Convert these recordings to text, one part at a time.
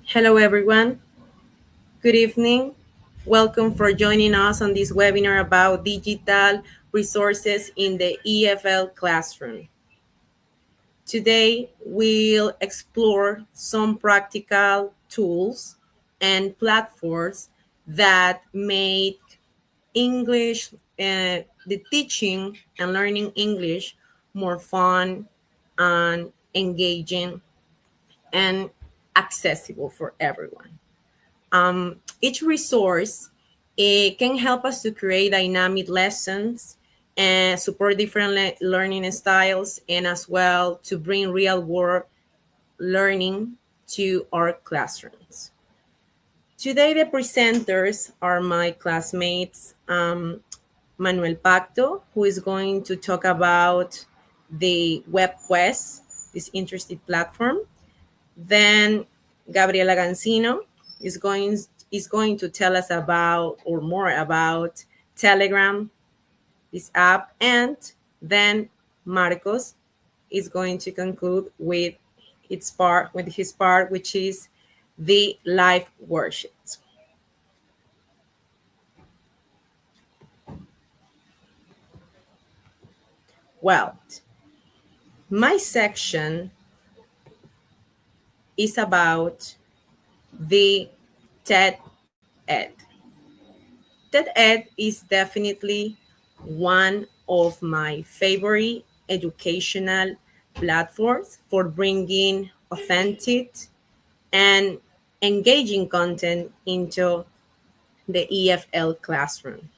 Hello, everyone. Good evening. Welcome for joining us on this webinar about digital resources in the EFL Classroom. Today, we'll explore some practical tools and platforms that make English, the teaching and learning English more fun and engaging and accessible for everyone. Each resource can help us to create dynamic lessons and support different learning styles, and as well to bring real world learning to our classrooms. Today, the presenters are my classmates, Manuel Pacto, who is going to talk about the web quest, this interesting platform. Then Gabriela Gancino is going to tell us about or more about Telegram, this app, and then Marcos is going to conclude with his part, which is the live worksheets. Well, my section is about the TED Ed. TED Ed is definitely one of my favorite educational platforms for bringing authentic and engaging content into the EFL classroom.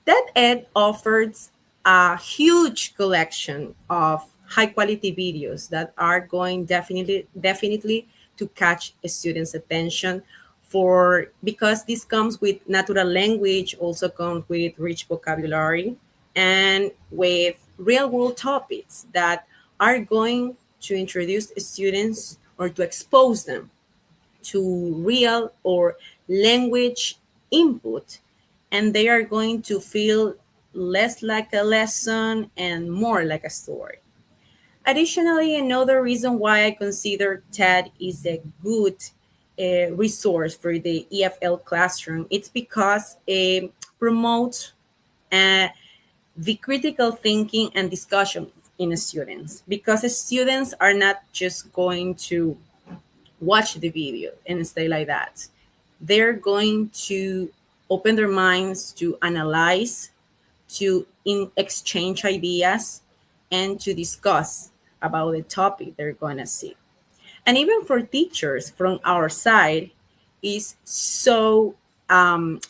TED Ed offers a huge collection of high quality videos that are going definitely to catch a student's attention for because this comes with natural language, also comes with rich vocabulary and with real world topics that are going to introduce students or to expose them to real or language input, and they are going to feel less like a lesson and more like a story. Additionally, another reason why I consider TED is a good resource for the EFL classroom, it's because it promotes uh, the critical thinking and discussion in students, because students are not just going to watch the video and stay like that. They're going to open their minds to analyze, to exchange ideas, and to discuss about the topic they're going to see. And even for teachers from our side, is so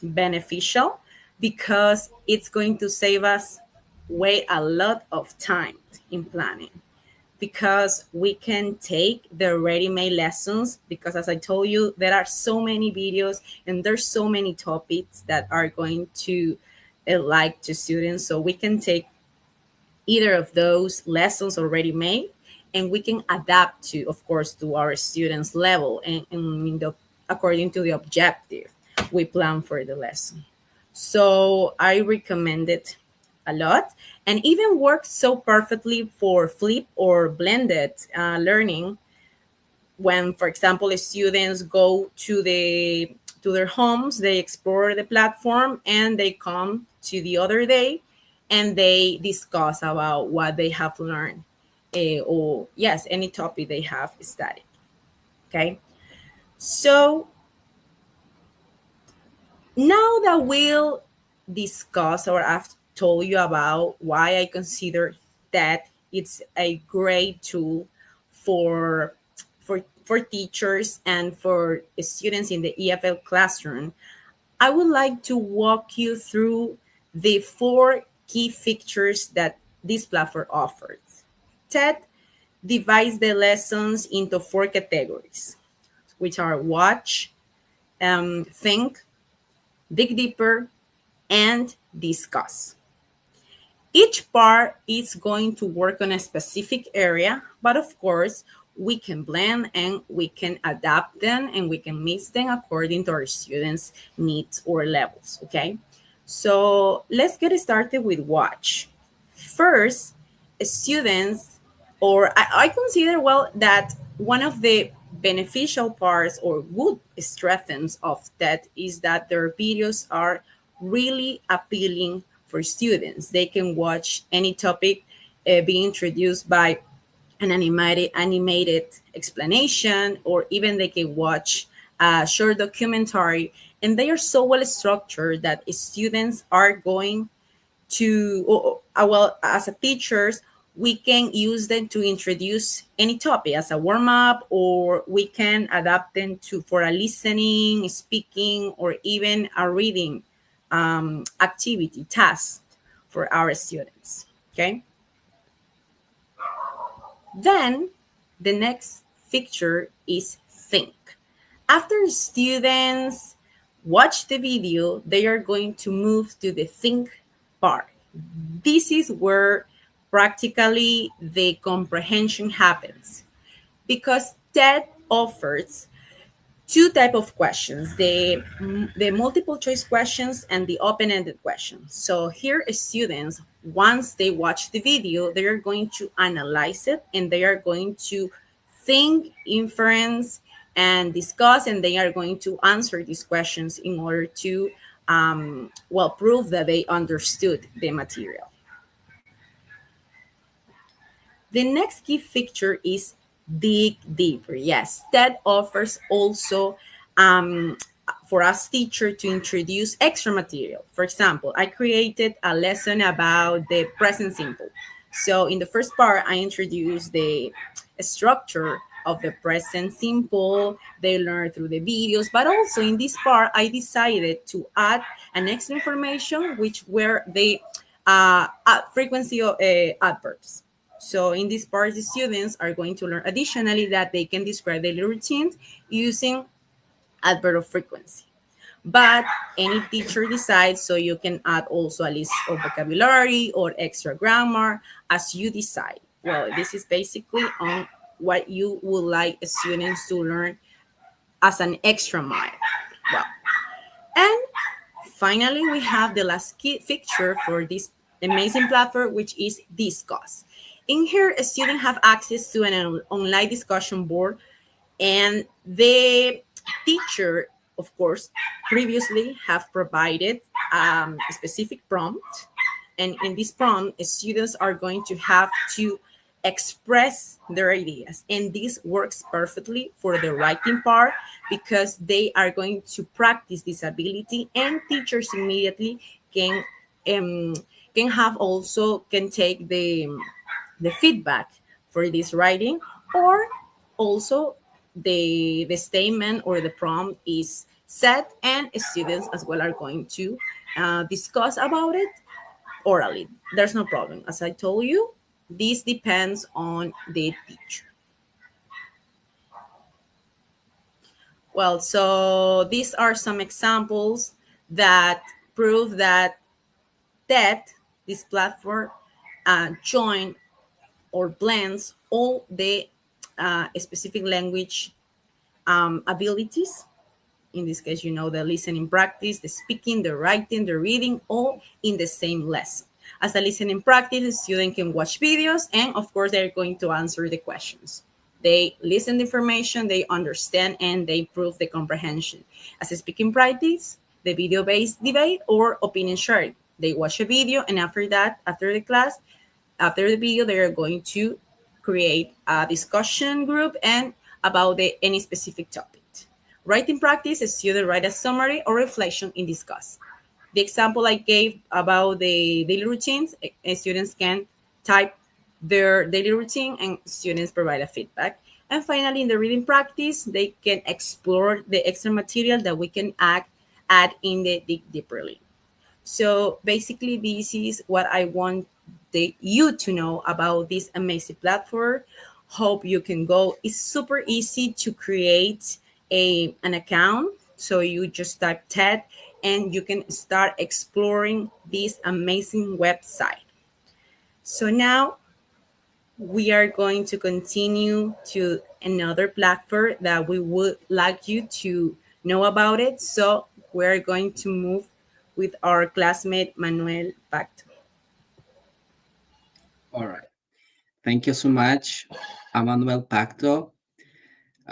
beneficial because it's going to save us way a lot of time in planning, because we can take the ready-made lessons, because as I told you, there are so many videos and there's so many topics that are going to like to students. So we can take either of those lessons already made, and we can adapt to, of course, to our students level and according to the objective we plan for the lesson. So I recommend it a lot, and even works so perfectly for flip or blended learning. When, for example, students go to their homes, they explore the platform, and they come to the other day, and they discuss about what they have learned, or yes, any topic they have studied. Okay, so now that we'll discuss, or I've told you about why I consider that it's a great tool for for teachers and for students in the EFL classroom, I would like to walk you through the four key features that this platform offers. TED divides the lessons into four categories, which are watch, think, dig deeper, and discuss. Each part is going to work on a specific area, but of course, we can blend and we can adapt them and we can mix them according to our students' needs or levels, okay? So let's get started with watch. First, students, or I consider, well, that one of the beneficial parts or good strengths of that is that their videos are really appealing for students. They can watch any topic being introduced by an animated explanation, or even they can watch a short documentary, and they are so well structured that students are going to, well, as a teachers, we can use them to introduce any topic as a warm-up, or we can adapt them to for a listening, speaking, or even a reading activity task for our students. Okay. Then the next feature is think. After students watch the video, they are going to move to the think part. This is where practically the comprehension happens, because TED offers two type of questions: the multiple choice questions and the open-ended questions. So here students, once they watch the video, they are going to analyze it, and they are going to think, inference, and discuss, and they are going to answer these questions in order to well, prove that they understood the material. The next key feature is dig deeper. Yes, TED offers also for us teacher to introduce extra material. For example, I created a lesson about the present simple. So in the first part, I introduced the structure of the present simple. They learn through the videos, but also in this part, I decided to add an extra information, which were the frequency of adverbs. So in this part, the students are going to learn additionally that they can describe daily routines using adverb of frequency. But any teacher decides, so you can add also a list of vocabulary or extra grammar as you decide. Well, this is basically on what you would like students to learn as an extra mile. Well, and finally, we have the last key feature for this amazing platform, which is Discuss. In here, a student have access to an online discussion board, and the teacher, of course, previously have provided a specific prompt. And in this prompt, students are going to have to express their ideas. And this works perfectly for the writing part, because they are going to practice this ability, and teachers immediately um, can have also can take the feedback for this writing, or also the statement or the prompt is set, and students as well are going to discuss about it orally. There's no problem. As I told you, this depends on the teacher. Well, so these are some examples that prove that this platform join or blends all the specific language abilities. In this case, the listening practice, the speaking, the writing, the reading, all in the same lesson. As a listening practice, the student can watch videos, and of course, they're going to answer the questions. They listen the information, they understand, and they prove the comprehension. As a speaking practice, the video-based debate or opinion sharing. They watch a video, and after that, after the class, after the video, they are going to create a discussion group and about any specific topic. Writing practice, a student write a summary or reflection in discuss. The example I gave about the daily routines, students can type their daily routine, and students provide a feedback. And finally, in the reading practice, they can explore the extra material that we can add in the dig deeperly. So basically, this is what I want you to know about this amazing platform. Hope you can go. It's super easy to create an account. So you just type TED, and you can start exploring this amazing website. So now we are going to continue to another platform that we would like you to know about it. So we're going to move with our classmate Manuel Pacto. All right. Thank you so much, Manuel Pacto.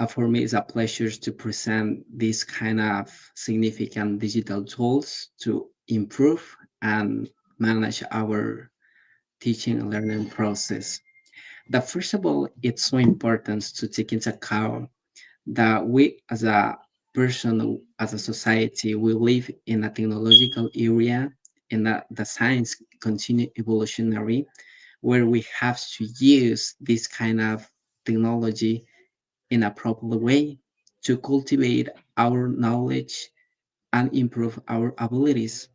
For me, it's a pleasure to present this kind of significant digital tools to improve and manage our teaching and learning process. That first of all, it's so important to take into account that we as a person, as a society, we live in a technological area and that the science continue evolutionary where we have to use this kind of technology in a proper way to cultivate our knowledge and improve our abilities.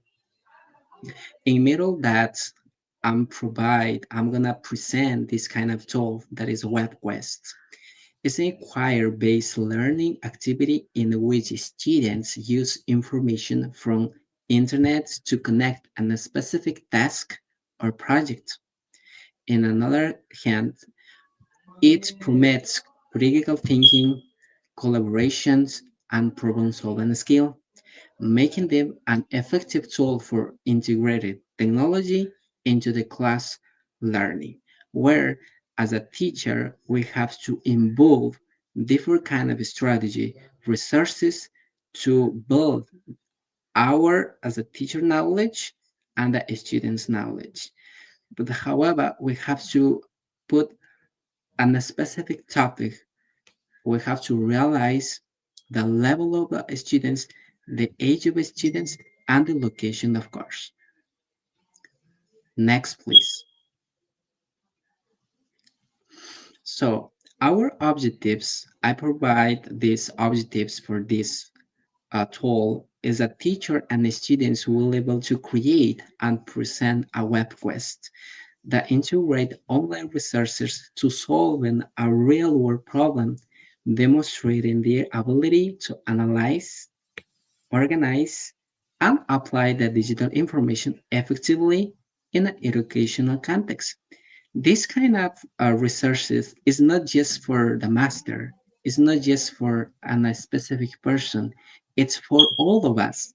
In middle that I'm gonna present this kind of tool that is WebQuest. It's an inquiry-based learning activity in which students use information from internet to connect on a specific task or project. In another hand, it promotes critical thinking, collaborations, and problem-solving skill, making them an effective tool for integrated technology into the class learning, where as a teacher we have to involve different kind of strategy, resources to build our as a teacher knowledge and the students knowledge. But however, we have to put on a specific topic, we have to realize the level of the students, the age of the students, and the location, of course. Next, please. So, our objectives, I provide these objectives for this tool is that teacher and students will be able to create and present a web quest that integrate online resources to solving a real world problem, demonstrating their ability to analyze, organize, and apply the digital information effectively in an educational context. This kind of resources is not just for the master, it's not just for a specific person, it's for all of us,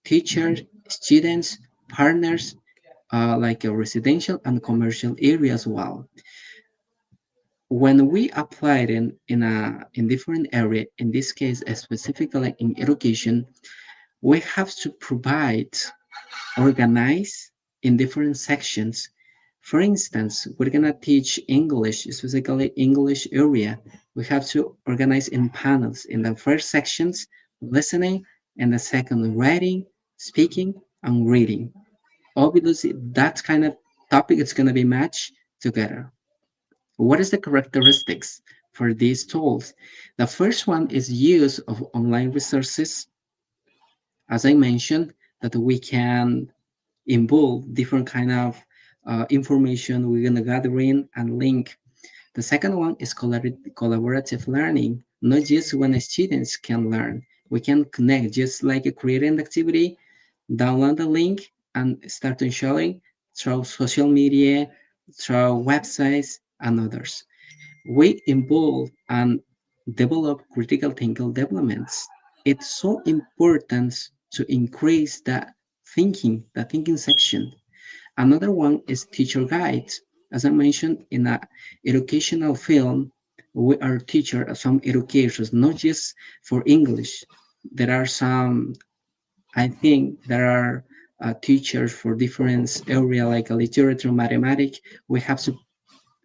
teachers, students, partners, like a residential and commercial area as well. When we apply it in different area, in this case specifically in education, we have to provide organize in different sections. For instance, we're gonna teach English, specifically English area. We have to organize in panels. In the first sections, listening, and the second, writing, speaking, and reading. Obviously, that kind of topic is gonna be matched together. What is the characteristics for these tools? The first one is use of online resources, as I mentioned, that we can involve different kind of information we're gonna gather in and link. The second one is collaborative learning, not just when students can learn. We can connect, just like creating an activity, download the link and start to showing through social media, through websites and others. We involve and develop critical thinking developments. It's so important to increase the thinking section. Another one is teacher guides. As I mentioned in a educational film, we are teacher some educators, not just for English. There are some, I think there are teachers for different area like literature, mathematics. We have to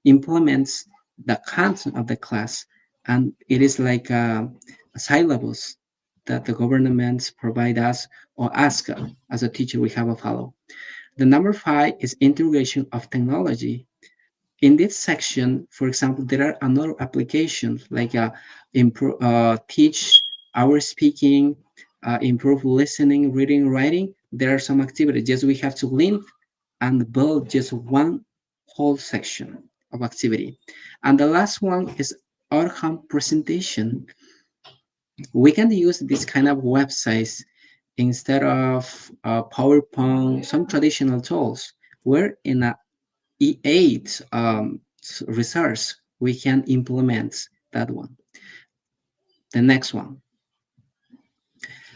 implements the content of the class, and it is like a syllabus that the governments provide us or ask us as a teacher we have to follow. The number five is integration of technology. In this section, for example, there are another applications like teach our speaking, improve listening, reading, writing. There are some activities. Just we have to link and build just one whole section of activity. And the last one is outcome presentation. We can use this kind of websites instead of PowerPoint, some traditional tools, where in a E8 resource, we can implement that one. The next one.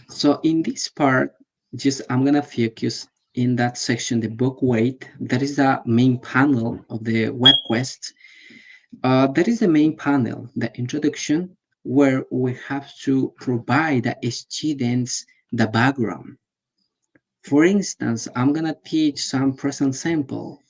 So in this part, just I'm gonna focus in that section, the book weight, that is the main panel of the web quest. That is the main panel, the introduction, where we have to provide the students the background. For instance, I'm gonna teach some present simple.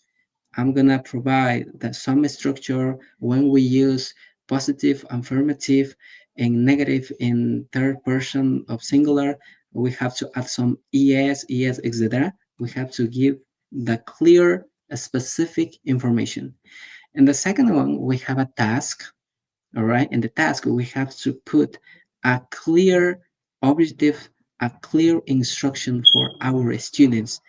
I'm gonna provide some structure when we use positive, affirmative, and negative in third person of singular. We have to add some es, etc. We have to give the clear, specific information. And the second one, we have a task. All right. In the task, we have to put a clear objective, a clear instruction for our students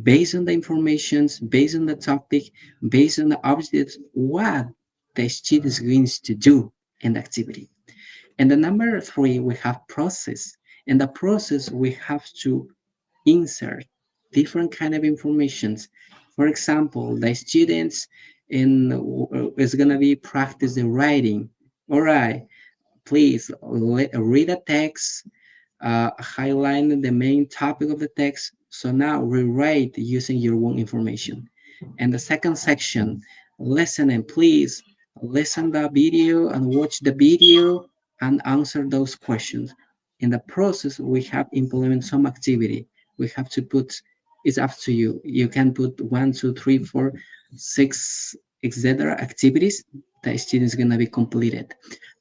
based on the informations, based on the topic, based on the objectives, what the student is going to do in the activity. And the number three, we have process. In the process, we have to insert different kind of informations. For example, the students in is gonna be practice the writing. All right, please read a text, highlight the main topic of the text. So now rewrite using your own information. And the second section, listen and please listen the video and watch the video and answer those questions. In the process, we have implement some activity. We have to put, it's up to you. You can put one, two, three, four, six, etc. activities. The student is gonna be completed.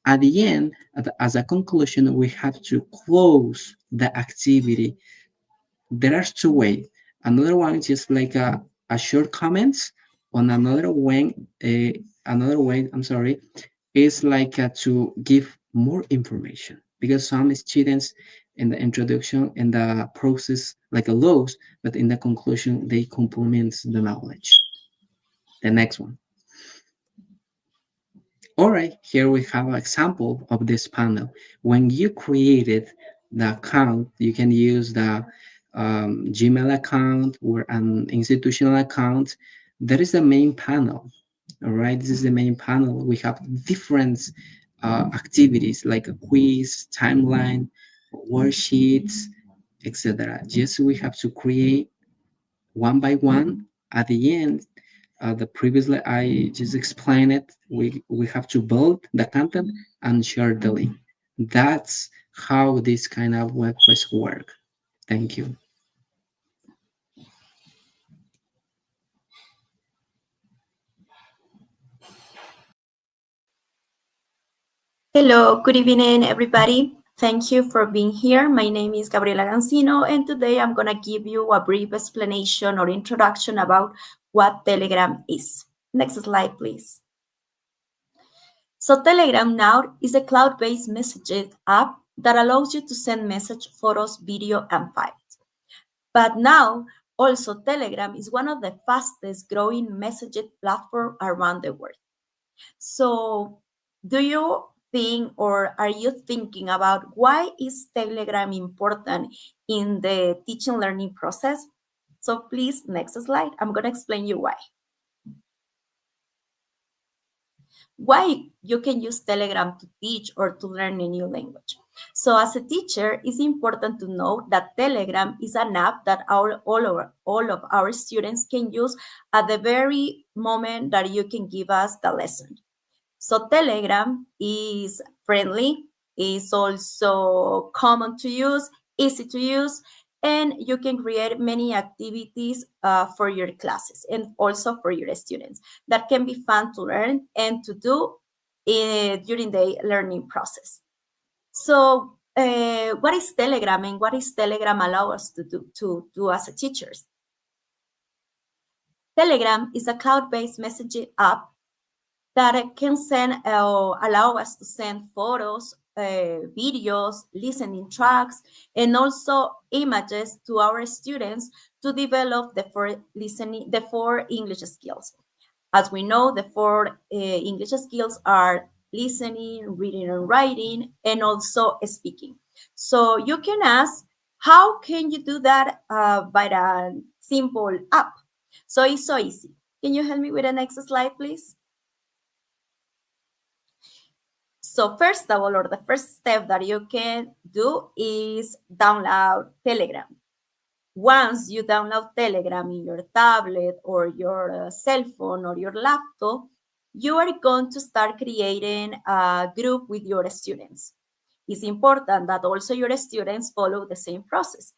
At the end, as a conclusion, we have to close the activity. There are two ways. Another one is just like a short comments. On another way, I'm sorry, is like to give more information because some students in the introduction and the process like a lows, but in the conclusion they complement the knowledge. The next one. All right, here we have an example of this panel. When you created the account, you can use the Gmail account or an institutional account. That is the main panel. All right, this is the main panel. We have different activities like a quiz, timeline, worksheets, etc. Just we have to create one by one. At the end, the previously I just explained it. We have to build the content and share the link. That's how this kind of web quests work. Thank you. Hello, good evening, everybody. Thank you for being here. My name is Gabriela Gancino, and today I'm going to give you a brief explanation or introduction about what Telegram is. Next slide, please. So Telegram now is a cloud-based messaging app that allows you to send message, photos, video, and files. But now, also Telegram is one of the fastest growing messaging platforms around the world. So do you think or are you thinking about why is Telegram important in the teaching learning process? So please, next slide. I'm going to explain you why. Why you can use Telegram to teach or to learn a new language. So as a teacher, it's important to know that Telegram is an app that all of our students can use at the very moment that you can give us the lesson. So Telegram is friendly, is also common to use, easy to use, and you can create many activities for your classes and also for your students that can be fun to learn and to do during the learning process. So what is Telegram and what is Telegram allow us to do as a teachers? Telegram is a cloud-based messaging app that can send allow us to send photos, videos, listening tracks, and also images to our students to develop the four English skills. As we know, the four English skills are listening, reading and writing, and also speaking. So you can ask, how can you do that by a simple app? So it's so easy. Can you help me with the next slide, please? So first of all, or the first step that you can do is download Telegram. Once you download Telegram in your tablet or your cell phone or your laptop, you are going to start creating a group with your students. It's important that also your students follow the same process.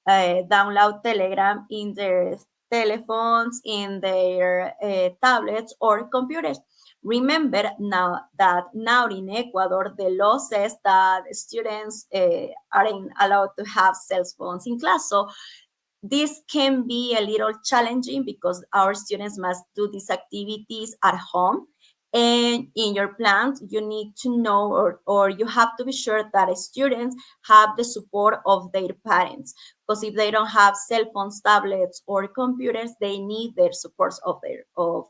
Download Telegram in their telephones, in their tablets or computers. Remember now in Ecuador, the law says that students aren't allowed to have cell phones in class. So this can be a little challenging because our students must do these activities at home. And in your plans, you need to know or you have to be sure that students have the support of their parents. Because if they don't have cell phones, tablets, or computers, they need their supports of their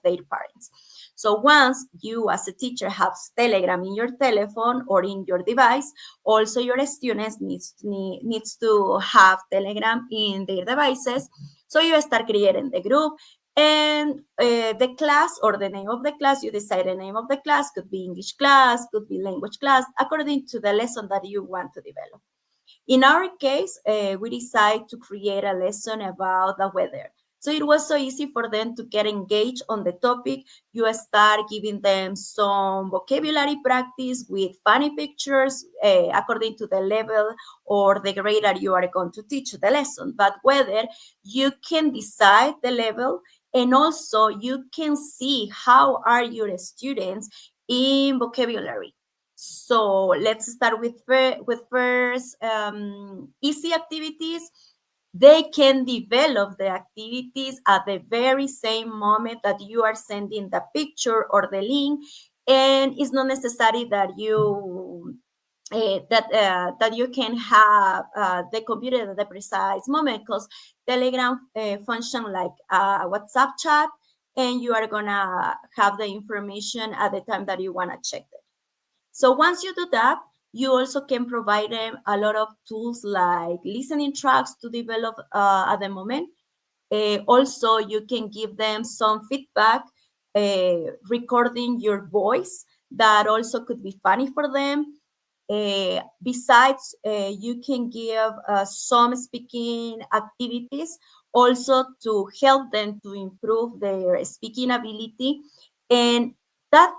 parents. So once you as a teacher have Telegram in your telephone or in your device, also your students needs to have Telegram in their devices. So you start creating the group, and the class or the name of the class, you decide the name of the class, could be English class, could be language class, according to the lesson that you want to develop. In our case, we decided to create a lesson about the weather. So it was so easy for them to get engaged on the topic. You start giving them some vocabulary practice with funny pictures according to the level or the grade that you are going to teach the lesson. But whether you can decide the level, and also you can see how are your students in vocabulary. So let's start with first easy activities. They can develop the activities at the very same moment that you are sending the picture or the link, and it's not necessary that you can have the computer at the precise moment, because Telegram function like a WhatsApp chat, and you are gonna have the information at the time that you wanna check it. So once you do that, you also can provide them a lot of tools like listening tracks to develop at the moment. Also, you can give them some feedback, recording your voice that also could be funny for them. Besides, you can give some speaking activities also to help them to improve their speaking ability. And that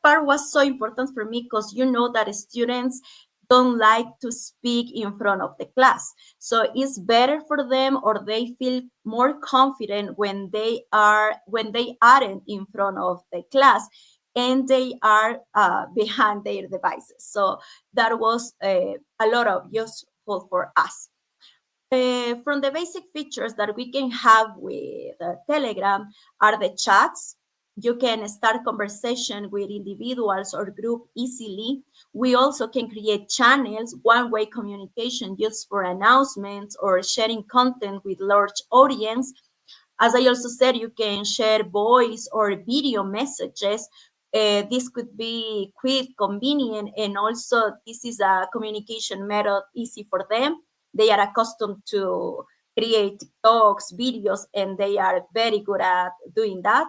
part was so important for me, because you know that students don't like to speak in front of the class. So it's better for them, or they feel more confident when they aren't in front of the class and they are behind their devices. So that was a lot of useful for us. From the basic features that we can have with Telegram are the chats. You can start conversation with individuals or group easily. We also can create channels, one-way communication used for announcements or sharing content with large audience. As I also said, you can share voice or video messages. This could be quick, convenient, and also this is a communication method easy for them. They are accustomed to create TikToks, videos, and they are very good at doing that.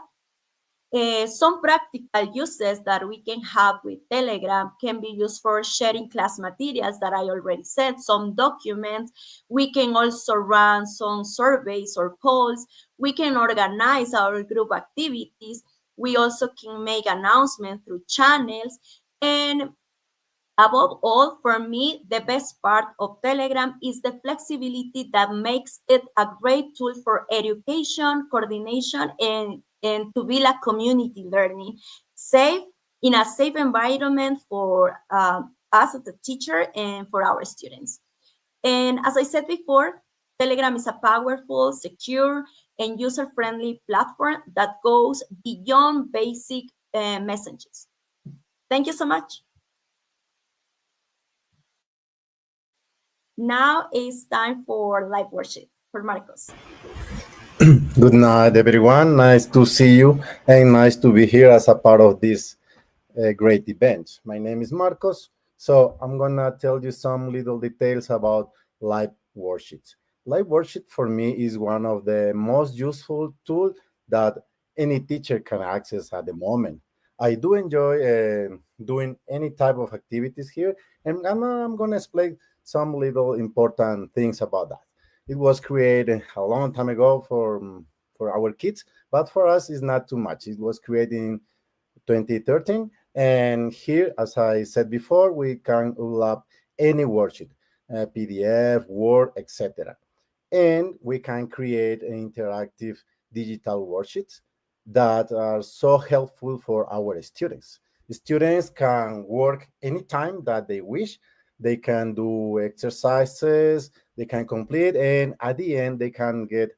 Some practical uses that we can have with Telegram can be used for sharing class materials that I already said, some documents. We can also run some surveys or polls. We can organize our group activities. We also can make announcements through channels. And above all, for me, the best part of Telegram is the flexibility that makes it a great tool for education, coordination, and to build a community learning safe in a safe environment for us as a teacher and for our students. And as I said before, Telegram is a powerful, secure, and user-friendly platform that goes beyond basic messages. Thank you so much. Now it's time for live worship for Marcos. Good night, everyone. Nice to see you and nice to be here as a part of this great event. My name is Marcos, so I'm gonna tell you some little details about live worship. Live worship for me is one of the most useful tools that any teacher can access at the moment. I do enjoy doing any type of activities here, and I'm gonna explain some little important things about that. It was created a long time ago for our kids, but for us, it's not too much. It was created in 2013, and here, as I said before, we can upload any worksheet, PDF, Word, etc. And we can create interactive digital worksheets that are so helpful for our students. Students can work anytime that they wish. They can do exercises, they can complete, and at the end, they can get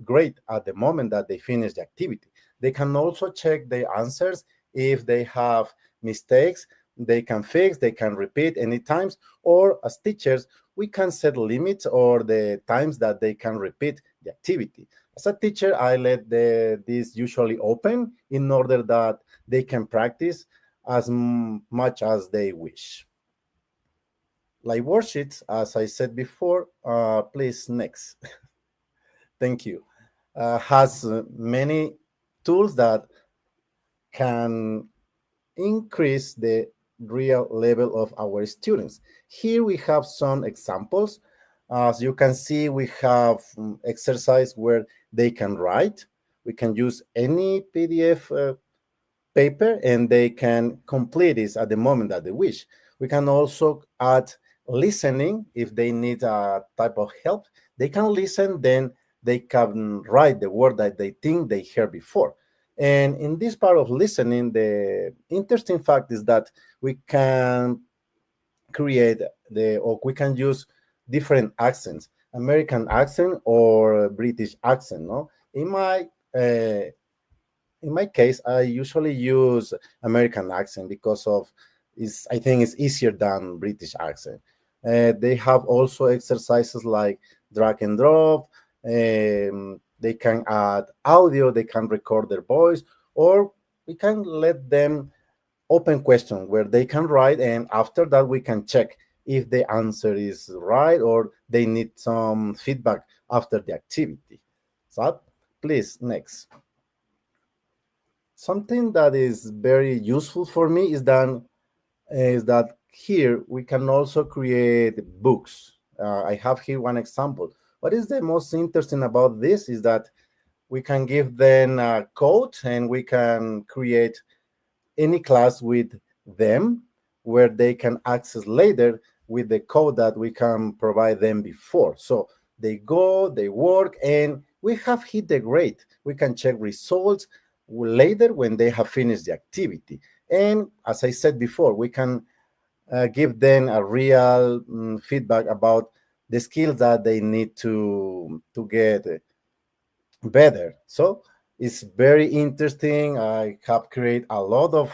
grade at the moment that they finish the activity. They can also check the answers. If they have mistakes, they can fix, they can repeat any times, or as teachers, we can set limits or the times that they can repeat the activity. As a teacher, I let this usually open in order that they can practice as much as they wish. Like worksheets, as I said before, please next. Thank you. Has many tools that can increase the real level of our students. Here we have some examples. As you can see, we have exercise where they can write. We can use any PDF paper and they can complete this at the moment that they wish. We can also add listening if they need a type of help. They can listen, then they can write the word that they think they heard before. And in this part of listening, the interesting fact is that we can create or we can use different accents, American accent or British accent. No, uh, in my case, I usually use American accent because of is I think it's easier than British accent. They have also exercises like drag and drop. They can add audio. They can record their voice, or we can let them open question where they can write, and after that we can check if the answer is right or they need some feedback after the activity. So please next. Something that is very useful for me is that here we can also create books. I have here one example. What is the most interesting about this is that we can give them a code and we can create any class with them where they can access later with the code that we can provide them before. So they go, they work, and we have hit the grade. We can check results later when they have finished the activity. And as I said before, we can give them a real feedback about the skills that they need to get better. So it's very interesting. I have created a lot of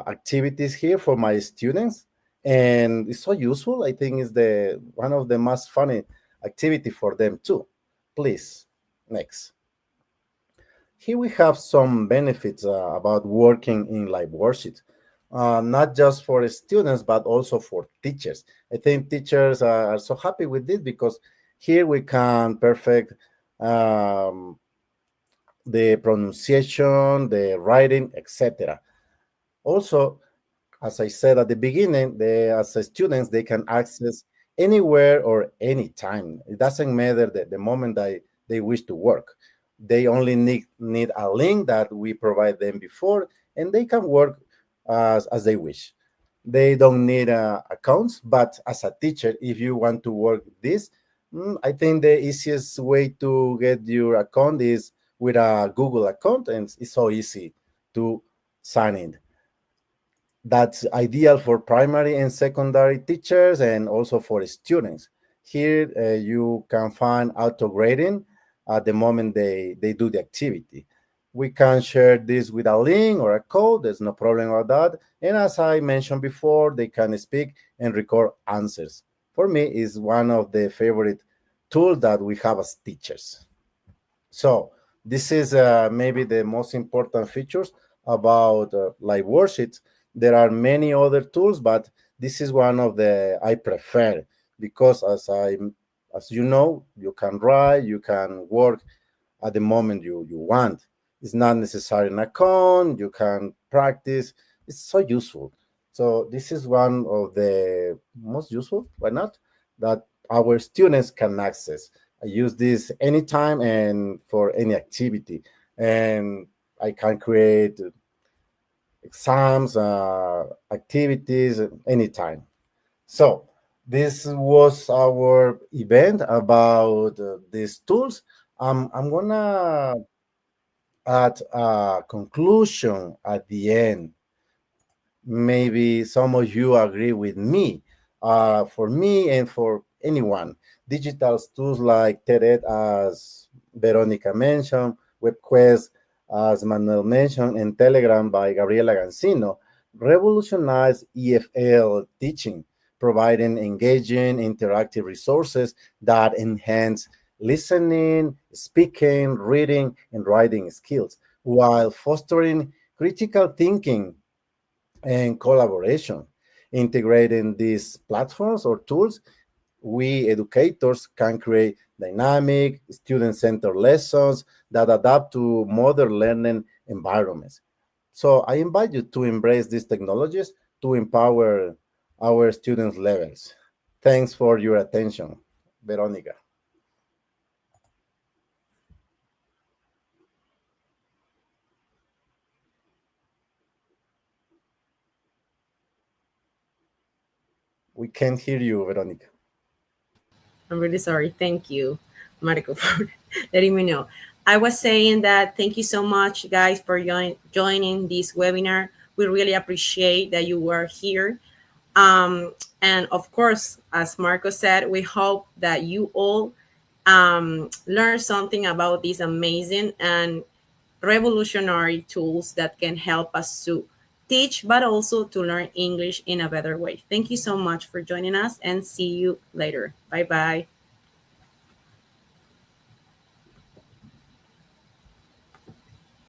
activities here for my students, and it's so useful. I think it's the one of the most funny activity for them too. Please next. Here we have some benefits about working in live worksheets, not just for students but also for teachers. I think teachers are so happy with this because here we can perfect um, the pronunciation, the writing, etc. Also, as I said at the beginning, as students, they can access anywhere or anytime. It doesn't matter the moment they wish to work. They only need a link that we provide them before, and they can work as they wish. They don't need accounts, but as a teacher, if you want to work this, I think the easiest way to get your account is with a Google account, and it's so easy to sign in. That's ideal for primary and secondary teachers and also for students. Here, you can find auto grading at the moment they do the activity. We can share this with a link or a code. There's no problem with that. And as I mentioned before, they can speak and record answers. For me, is one of the favorite tools that we have as teachers. So this is maybe the most important features about live worksheets. There are many other tools, but this is one of the I prefer because as you know, you can write, you can work at the moment you want. It's not necessary an account. You can practice. It's so useful. So this is one of the most useful. Why not? That our students can access. I use this anytime and for any activity, and I can create exams, activities anytime. So this was our event about these tools. I'm gonna add a conclusion at the end. Maybe some of you agree with me. For me and for anyone, digital tools like TED, as Veronica mentioned, WebQuest, as Manuel mentioned, and Telegram by Gabriela Gancino, revolutionized EFL teaching, providing engaging, interactive resources that enhance listening, speaking, reading, and writing skills, while fostering critical thinking and collaboration. Integrating these platforms or tools, we educators can create dynamic, student centered lessons that adapt to modern learning environments. So I invite you to embrace these technologies to empower our students' levels. Thanks for your attention, Veronica. We can't hear you, Veronica. I'm really sorry. Thank you, Marco, for letting me know. I was saying that thank you so much, guys, for joining this webinar. We really appreciate that you were here. And of course, as Marco said, we hope that you all learn something about these amazing and revolutionary tools that can help us to teach, but also to learn English in a better way. Thank you so much for joining us and see you later. Bye bye.